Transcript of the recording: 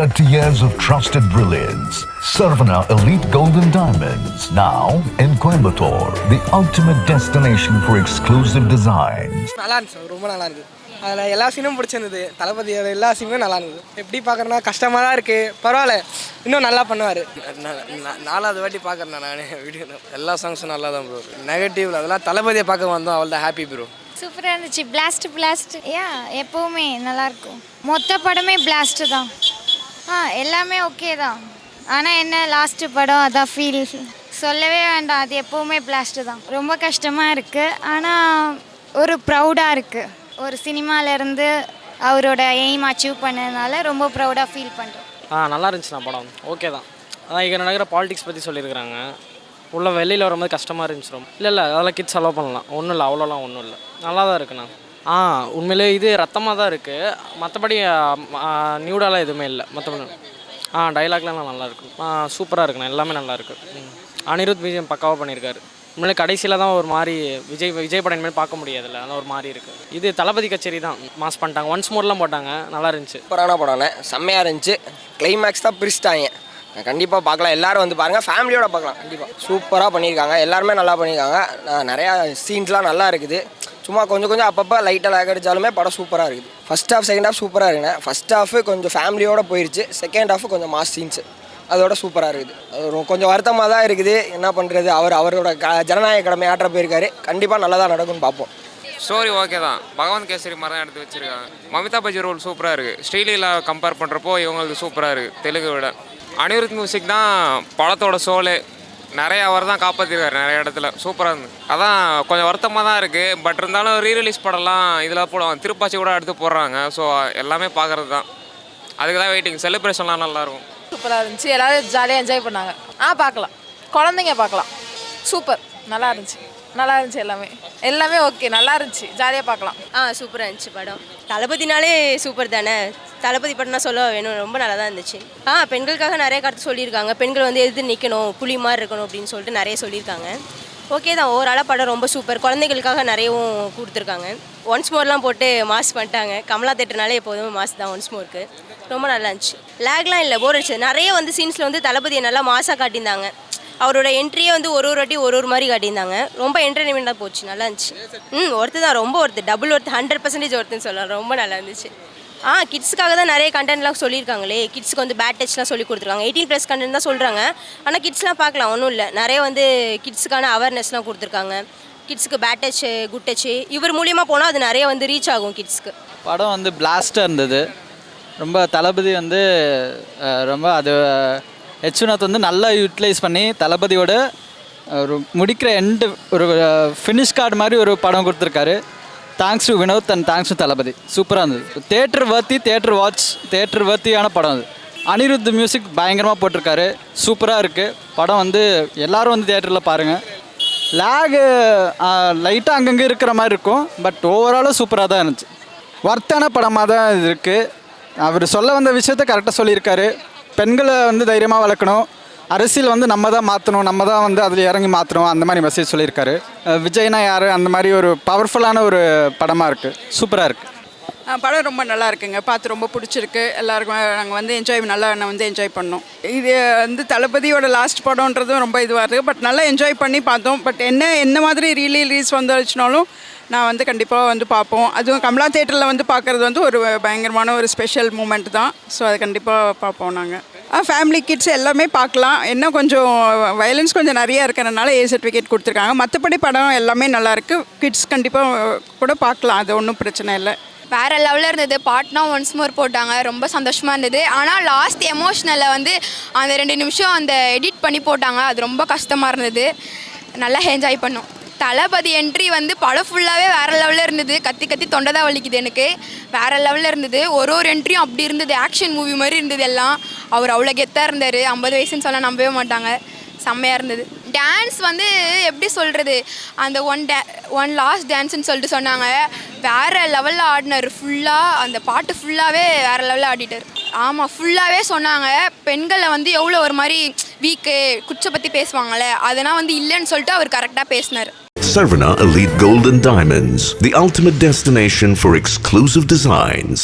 30 years of trusted brilliance. Sarvana Elite Golden Diamonds, now in Coimbatore, the ultimate destination for exclusive designs. நல்லா இருந்துச்சு, ரொம்ப நல்லா இருக்குது. அதில் எல்லா சீனும் பிடிச்சிருந்தது. தளபதியோட எல்லா சீனுமே நல்லா இருந்தது. எப்படி பார்க்குறேன்னா கஷ்டமாக தான் இருக்குது, பரவாயில்ல, இன்னும் நல்லா பண்ணுவார். நாலாவது வாட்டி பார்க்குறேன் நான் வீடியோ. எல்லா சாங்ஸும் நல்லா தான் ப்ரோ. நெகட்டிவ் அதெல்லாம் தளபதியை பார்க்க வந்தோம், அவள் தான் ஹாப்பி ப்ரோ. சூப்பராக இருந்துச்சு. பிளாஸ்ட் எப்போவுமே நல்லாயிருக்கும். மொத்த படமே பிளாஸ்ட்டு தான். எல்லாமே ஓகே தான். ஆனால் என்ன லாஸ்ட்டு படம் அதான் ஃபீல் சொல்லவே வேண்டாம். அது எப்போவுமே பிளாஸ்ட்டு தான். ரொம்ப கஷ்டமாக இருக்குது, ஆனால் ஒரு ப்ரௌடாக இருக்குது. ஒரு சினிமாவிலேருந்து அவரோட எய்ம் அச்சீவ் பண்ணதுனால ரொம்ப ப்ரௌடாக ஃபீல் பண்ணுறோம். நல்லா இருந்துச்சுண்ணா படம். ஓகே தான். அதான் இங்கே நடக்கிற பாலிடிக்ஸ் பற்றி சொல்லியிருக்கிறாங்க. உள்ள வெளியில் வரும்போது கஷ்டமாக இருந்துச்சு ரொம்ப. இல்லை அதெல்லாம் கிட்ஸ் அலோவ் பண்ணலாம். ஒன்றும் இல்லை, அவ்வளோலாம் ஒன்றும் இல்லை, நல்லா தான் இருக்குண்ணா. உண்மையிலே இது ரத்தமாக தான் இருக்குது. மற்றபடி நியூடாலாம் எதுவுமே இல்லை. மற்றபடி டைலாக்லாம் நல்லா இருக்கும். சூப்பராக இருக்குண்ணா, எல்லாமே நல்லா இருக்குது. அனிருத் பிஜிஎம் பக்காவாக பண்ணியிருக்காரு. உண்மையிலே கடைசியில் தான் ஒரு மாதிரி விஜய் படம் இனிமேல் பார்க்க முடியாதுல்ல, அதான் ஒரு மாதிரி இருக்குது. இது தளபதி கச்சேரி தான் மாஸ் பண்ணிட்டாங்க. ஒன்ஸ் மோர்லாம் போட்டாங்க, நல்லா இருந்துச்சு. சூப்பரான படம்ண்ணே, செம்மையாக இருந்துச்சு. கிளைமேக்ஸ் தான் பிரிச்சிட்டாங்க. கண்டிப்பாக பார்க்கலாம், எல்லோரும் வந்து பாருங்கள், ஃபேமிலியோட பார்க்கலாம். கண்டிப்பாக சூப்பராக பண்ணியிருக்காங்க, எல்லாருமே நல்லா பண்ணியிருக்காங்க. நிறையா சீன்ஸ்லாம் நல்லா இருக்குது. சும்மா கொஞ்சம் அப்பப்போ லைட்டாக லேக் அடித்தாலுமே படம் சூப்பராக இருக்குது. ஃபஸ்ட் ஹாஃப் செகண்ட் ஹாஃப் சூப்பராக இருக்குண்ணே. ஃபஸ்ட் ஹாஃபு கொஞ்சம் ஃபேமிலியோடு போயிடுச்சு, செகண்ட் ஹாஃபு கொஞ்சம் மாஸ் சீன்ஸு அதோட சூப்பராக இருக்குது. அது கொஞ்சம் வருத்தமாக தான் இருக்குது, என்ன பண்ணுறது. அவரோட ஜனநாயக கடமை ஆற்ற போயிருக்காரு. கண்டிப்பாக நல்லா தான் நடக்கும்னு பார்ப்போம். ஸ்டோரி ஓகே தான். பகவான் கேசரி மாதிரி தான் எடுத்து வச்சுருக்காங்க. மமிதா பஜி ரோல் சூப்பராக இருக்குது. ஸ்ரீலீலா கம்பேர் பண்ணுறப்போ இவங்களுக்கு சூப்பராக இருக்குது தெலுங்கு விட. அனிருத் மியூசிக் தான் படத்தோட சோலே. நிறைய அவர் தான் காப்பாற்றிருக்காரு நிறைய இடத்துல, சூப்பராக இருந்தது. அதான் கொஞ்சம் வருத்தமாக தான் இருக்குது. பட் இருந்தாலும் ரீரிலீஸ் படம்லாம் இதில் போடுவாங்க, திருப்பாச்சி கூட எடுத்து போடுறாங்க. ஸோ எல்லாமே பார்க்குறது தான், அதுக்கு தான் வெயிட்டிங். செலிப்ரேஷன்லாம் நல்லாயிருக்கும். சூப்பராக இருந்துச்சு, எல்லோரும் ஜாலியாக என்ஜாய் பண்ணாங்க. பார்க்கலாம், குழந்தைங்க பார்க்கலாம். சூப்பர், நல்லா இருந்துச்சு எல்லாமே ஓகே, நல்லா இருந்துச்சு, ஜாலியாக பார்க்கலாம். சூப்பராக இருந்துச்சு படம். தளபதினாலே சூப்பர் தானே, தளபதி படம்னா சொல்ல வேணும், ரொம்ப நல்லா தான் இருந்துச்சு. பெண்களுக்காக நிறைய கருத்து சொல்லியிருக்காங்க. பெண்கள் வந்து எதிர்த்து நிற்கணும், புலி மாதிரி இருக்கணும் அப்படின்னு சொல்லிட்டு நிறைய சொல்லியிருக்காங்க. ஓகே தான், ஓவராலாக படம் ரொம்ப சூப்பர். குழந்தைகளுக்காக நிறையவும் கொடுத்துருக்காங்க. ஒன்ஸ் மோர்லாம் போட்டு மாஸ் பண்ணிட்டாங்க. கமலா தேட்டர்னாலே எப்போதுமே மாஸ் தான் ஒன்ஸ் மோருக்கு. ரொம்ப நல்லா இருந்துச்சு. லேக்லாம் இல்லை, போர் அடிச்சு. நிறைய வந்து சீன்ஸில் வந்து தளபதியை நல்லா மாசாக காட்டியிருந்தாங்க. அவரோட என்ட்ரியே வந்து ஒரு வாட்டி ஒரு மாதிரி காட்டியிருந்தாங்க. ரொம்ப என்டர்டைன்மெண்ட்டாக போச்சு, நல்லா இருந்துச்சு. ஒருத்து தான், ரொம்ப ஒருத்து, டபுள் ஒருத்து, 100% ஒருத்துன்னு சொல்லலாம். ரொம்ப நல்லா இருந்துச்சு. கிட்ஸுக்காக தான் நிறைய கண்டென்ட்லாம் சொல்லியிருக்காங்களே. கிட்ஸுக்கு வந்து பேட் டச்லாம் சொல்லி கொடுத்துருக்காங்க. 18+ கண்டென்ட் தான் சொல்கிறாங்க. ஆனால் கிட்ஸ்லாம் பார்க்கலாம், ஒன்றும் இல்லை. நிறைய வந்து கிட்ஸுக்கான அவேர்னஸ்லாம் கொடுத்துருக்காங்க. கிட்ஸுக்கு பேட் டச், குட் டச்சு இவர் மூலியமாக போனால் அது நிறைய வந்து ரீச் ஆகும் கிட்ஸ்க்கு. படம் வந்து பிளாஸ்டாக இருந்தது. ரொம்ப தளபதி வந்து ரொம்ப அது வினோத் வந்து நல்லா யூட்டிலைஸ் பண்ணி தளபதியோட ஒரு முடிக்கிற எண்டு ஒரு ஃபினிஷ் கார்டு மாதிரி ஒரு படம் கொடுத்துருக்காரு. Thanks to Vinoth and thanks to Thalapathy. சூப்பராக இருந்தது. தேட்டர் வர்த்தியான படம் அது. அனிருத் மியூசிக் பயங்கரமாக போட்டிருக்காரு, சூப்பராக இருக்குது படம். வந்து எல்லோரும் வந்து தேட்டரில் பாருங்கள். லேகு லைட்டாக அங்கங்கே இருக்கிற மாதிரி இருக்கும், பட் ஓவராலும் சூப்பராக தான் இருந்துச்சு. ஒர்த்தான படமாக தான் இது இருக்குது. அவர் சொல்ல வந்த விஷயத்த கரெக்டாக சொல்லியிருக்காரு. பெண்களை வந்து தைரியமாக வளர்க்கணும், அரசியல் வந்து நம்ம தான் மாற்றணும், நம்ம தான் வந்து அதில் இறங்கி மாற்றணும், அந்த மாதிரி மெசேஜ் சொல்லியிருக்காரு. விஜய்னா யார், அந்த மாதிரி ஒரு பவர்ஃபுல்லான ஒரு படமாக இருக்குது, சூப்பராக இருக்குது. படம் ரொம்ப நல்லா இருக்குங்க, பார்த்து ரொம்ப பிடிச்சிருக்கு. எல்லாருக்கும் நாங்கள் வந்து என்ஜாய் பண்ணோம். இது வந்து தளபதியோட லாஸ்ட் படம்ன்றதும் ரொம்ப இதுவாக இருக்குது. பட் நல்லா என்ஜாய் பண்ணி பார்த்தோம். பட் என்ன மாதிரி ரீலீஸ் வந்துச்சுனாலும் நான் வந்து கண்டிப்பாக வந்து பார்ப்போம். அதுவும் கமலா தேட்டரில் வந்து பார்க்குறது வந்து ஒரு பயங்கரமான ஒரு ஸ்பெஷல் மூமெண்ட் தான். ஸோ அதை கண்டிப்பாக பார்ப்போம் நாங்கள். ஃபேமிலி கிட்ஸ் எல்லாமே பார்க்கலாம். என்ன கொஞ்சம் வயலன்ஸ் கொஞ்சம் நிறையா இருக்கிறனால A சர்டிஃபிகேட் கொடுத்துருக்காங்க. மற்றபடி படம் எல்லாமே நல்லாயிருக்கு. கிட்ஸ் கண்டிப்பாக கூட பார்க்கலாம், அது ஒன்றும் பிரச்சனை இல்லை. வேறு லெவலில் இருந்தது. பாட்னா ஒன்ஸ் மோர் போட்டாங்க, ரொம்ப சந்தோஷமாக இருந்தது. ஆனால் லாஸ்ட் எமோஷ்னலில் வந்து அந்த 2 நிமிஷம் அந்த எடிட் பண்ணி போட்டாங்க, அது ரொம்ப கஷ்டமாக இருந்தது. நல்லா என்ஜாய் பண்ணோம். தளபதி என்ட்ரி வந்து படம் ஃபுல்லாகவே வேறு லெவலில் இருந்தது. கத்தி தொண்டை தான் வலிக்குது எனக்கு. வேறு லெவலில் இருந்தது. ஒரு என்ட்ரியும் அப்படி இருந்தது, ஆக்ஷன் மூவி மாதிரி இருந்தது எல்லாம். அவர் அவ்வளோ கெத்தாக இருந்தார். 50 வயசுன்னு சொன்னால் நம்பவே மாட்டாங்க, செம்மையாக இருந்தது. டான்ஸ் வந்து எப்படி சொல்கிறது, அந்த ஒன் லாஸ்ட் டான்ஸ்ன்னு சொல்லிட்டு சொன்னாங்க. வேறு லெவலில் ஆடினார். ஃபுல்லாக அந்த பாட்டு ஃபுல்லாகவே வேறு லெவலில் ஆடிட்டார். ஆமாம், ஃபுல்லாகவே சொன்னாங்க. பெண்களை வந்து எவ்வளோ ஒரு மாதிரி வீக்கு குச்சை பற்றி பேசுவாங்கள்ல, அதெல்லாம் வந்து இல்லைன்னு சொல்லிட்டு அவர் கரெக்டாக பேசினார். Sarvana Elite Golden Diamonds, the ultimate destination for exclusive designs.